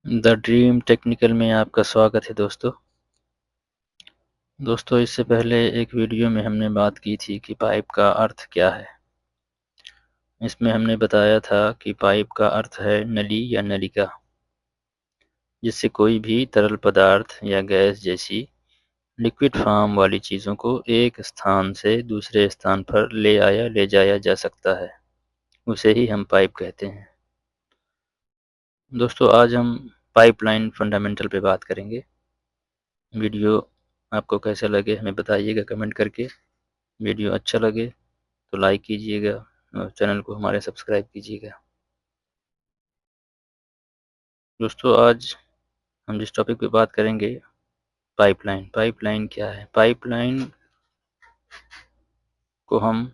The dream technical में आपका स्वागत है दोस्तों। इससे पहले एक वीडियो में हमने बात की थी कि पाइप का अर्थ क्या है। इसमें हमने बताया था कि पाइप का अर्थ है नली या नलिका, जिससे कोई भी तरल पदार्थ या गैस जैसी लिक्विड फॉर्म वाली चीज़ों को एक स्थान से दूसरे स्थान पर ले जाया जा सकता है। उसे ही हम पाइप कहते हैं। दोस्तों, आज हम पाइपलाइन फंडामेंटल पे बात करेंगे। वीडियो आपको कैसा लगे हमें बताइएगा कमेंट करके। वीडियो अच्छा लगे तो लाइक कीजिएगा और चैनल को हमारे सब्सक्राइब कीजिएगा। दोस्तों, आज हम जिस टॉपिक पे बात करेंगे, पाइपलाइन। पाइपलाइन क्या है? पाइपलाइन को हम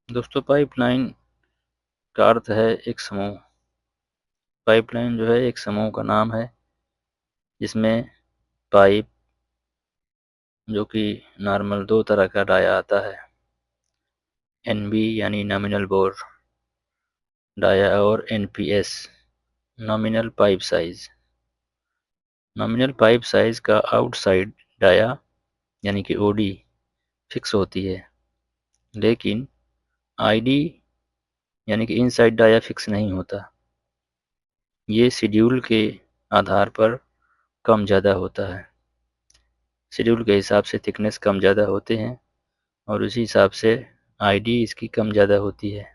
पाइपलाइन का अर्थ है एक समूह। पाइपलाइन जो है एक समूह का नाम है, जिसमें पाइप, जो कि नॉर्मल दो तरह का डाया आता है, एनबी यानी नॉमिनल बोर डाया और NPS nominal pipe size. Nominal pipe size का आउटसाइड डाया यानी कि ओडी फिक्स होती है, लेकिन आईडी यानी कि इनसाइड डाया फिक्स नहीं होता। ये शेड्यूल के आधार पर कम ज़्यादा होता है। शेड्यूल के हिसाब से थिकनेस कम ज़्यादा होते हैं और उसी हिसाब से आईडी इसकी कम ज़्यादा होती है।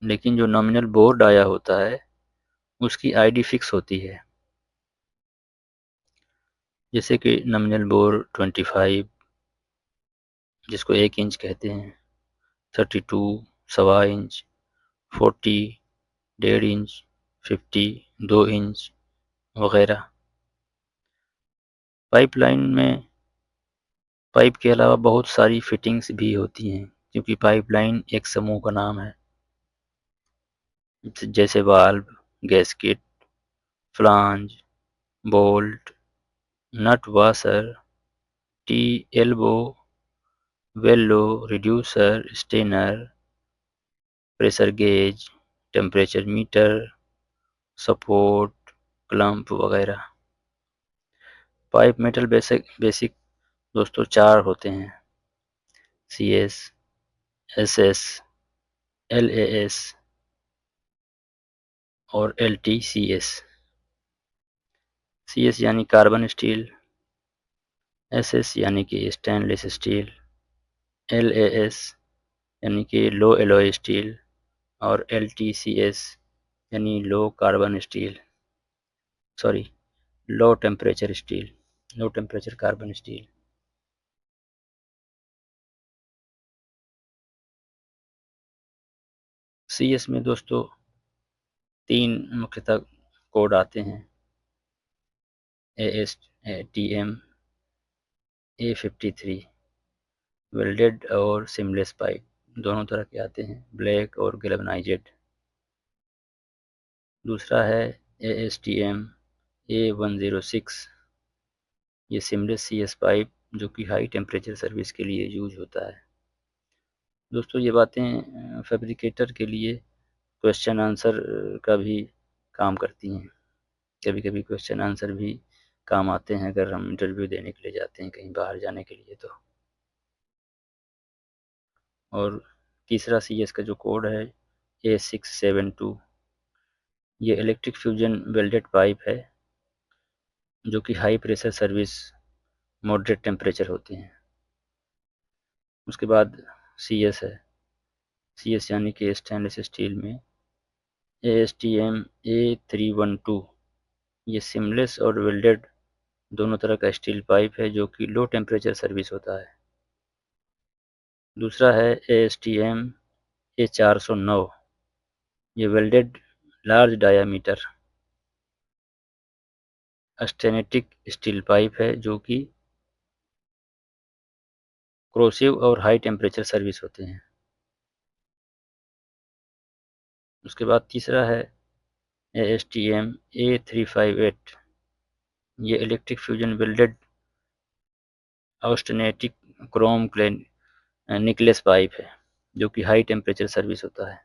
लेकिन जो नॉमिनल बोर डाया होता है उसकी आईडी फिक्स होती है, जैसे कि नॉमिनल बोर 25, जिसको 1 इंच कहते हैं, 32 सवा इंच, 40 1.5 इंच, 50 2 इंच वगैरह। पाइपलाइन में पाइप के अलावा बहुत सारी फिटिंग्स भी होती हैं, क्योंकि पाइपलाइन एक समूह का नाम है। जैसे valve, gasket, flange, bolt, nut washer, tee elbow, bellow, reducer, strainer, pressure gauge, temperature meter, support, clamp वगैरह। पाइप मेटल बेसिक दोस्तों 4 होते हैं: CS, SS, LAS और LTCS। CS यानी कार्बन स्टील, SS यानी कि स्टेनलेस स्टील, LAS यानी कि लो एलॉय स्टील और LTCS यानी low carbon steel, sorry, low temperature steel, low temperature carbon steel. CS में दोस्तों 3 मुख्यतः कोड आते हैं: ASTM, A53। वेल्डेड और सीमलेस पाइप दोनों तरह के आते हैं, ब्लैक और गैल्वेनाइज्ड। दूसरा है ASTM A106, ये सीमलेस CS पाइप जो कि हाई टेम्परेचर सर्विस के लिए यूज होता है। दोस्तों, ये बातें फैब्रिकेटर के लिए क्वेश्चन आंसर का भी काम करती हैं। कभी कभी क्वेश्चन आंसर भी काम आते हैं अगर हम इंटरव्यू देने के लिए जाते हैं कहीं बाहर जाने के लिए तो। और तीसरा CS का जो कोड है A672, ये इलेक्ट्रिक फ्यूजन वेल्डेड पाइप है, जो कि high pressure service moderate temperature होते हैं। उसके बाद CS है, CS यानी कि स्टेनलेस स्टील में ASTM A312, ये सिमलेस और वेल्डेड दोनों तरह का स्टील पाइप है जो कि लो टेम्परेचर सर्विस होता है। दूसरा है ASTM A409, ये welded large diameter austenitic steel pipe है जो कि क्रोसिव और हाई टेम्परेचर सर्विस होते हैं। उसके बाद तीसरा है ASTM A358, ये electric fusion welded austenitic chrome क्लेन निकलेस पाइप है। जो कि हाई टेम्परेचर सर्विस होता है।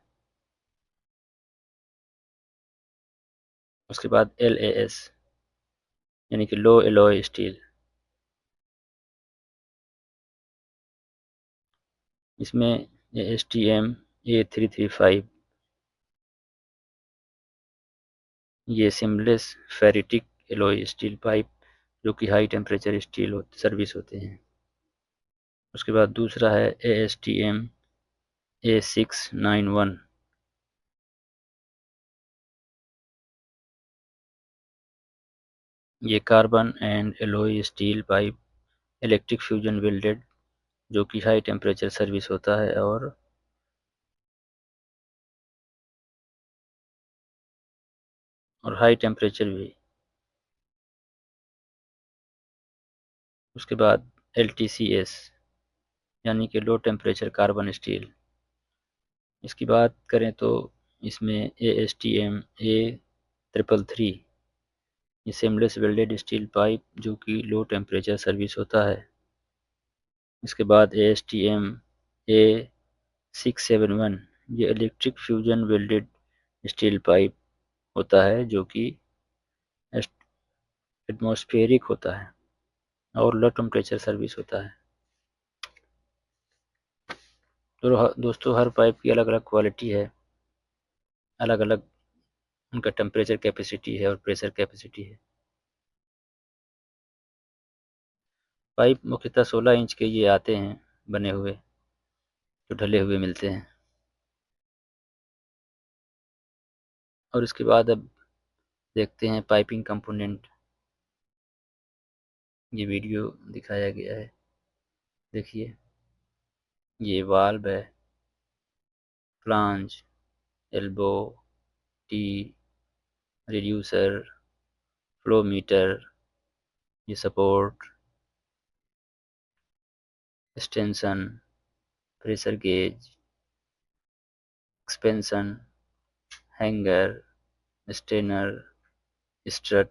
उसके बाद LAS यानी कि लो एलॉय स्टील। इसमें ASTM A335 ये seamless ferritic alloy steel pipe जो कि हाई टेम्परेचर स्टील सर्विस होते हैं। उसके बाद दूसरा है ASTM A691। ये carbon and alloy steel pipe electric fusion welded जो कि हाई टेम्परेचर सर्विस होता है और हाई टेम्परेचर भी। उसके बाद LTCS यानी कि लो टेम्परेचर कार्बन स्टील। इसकी बात करें तो इसमें ASTM A333 ये सेमलेस वेल्डेड स्टील पाइप जो कि लो टेम्परेचर सर्विस होता है। इसके बाद ASTM A671 ये electric fusion welded steel pipe होता है जो कि एटमॉस्फेरिक होता है और लो टेम्परेचर सर्विस होता है। तो दोस्तों हर पाइप की अलग अलग क्वालिटी है, अलग अलग उनका टेम्परेचर कैपेसिटी है और प्रेशर कैपेसिटी है। पाइप मुख्यतः 16 इंच के ये आते हैं बने हुए, जो ढले हुए मिलते हैं। और इसके बाद अब देखते हैं पाइपिंग कंपोनेंट। ये वीडियो दिखाया गया है, देखिए। ये वाल्व है, flange, elbow, tee, reducer, flow meter, ये support, extension, pressure gauge, expansion, hanger, strainer, strut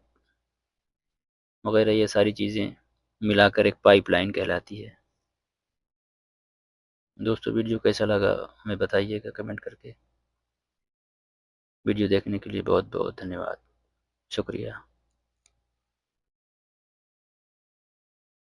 वगैरह ये सारी चीज़ें मिलाकर एक पाइपलाइन कहलाती है। दोस्तों वीडियो कैसा लगा हमें बताइएगा कमेंट करके। वीडियो देखने के लिए बहुत बहुत धन्यवाद, शुक्रिया।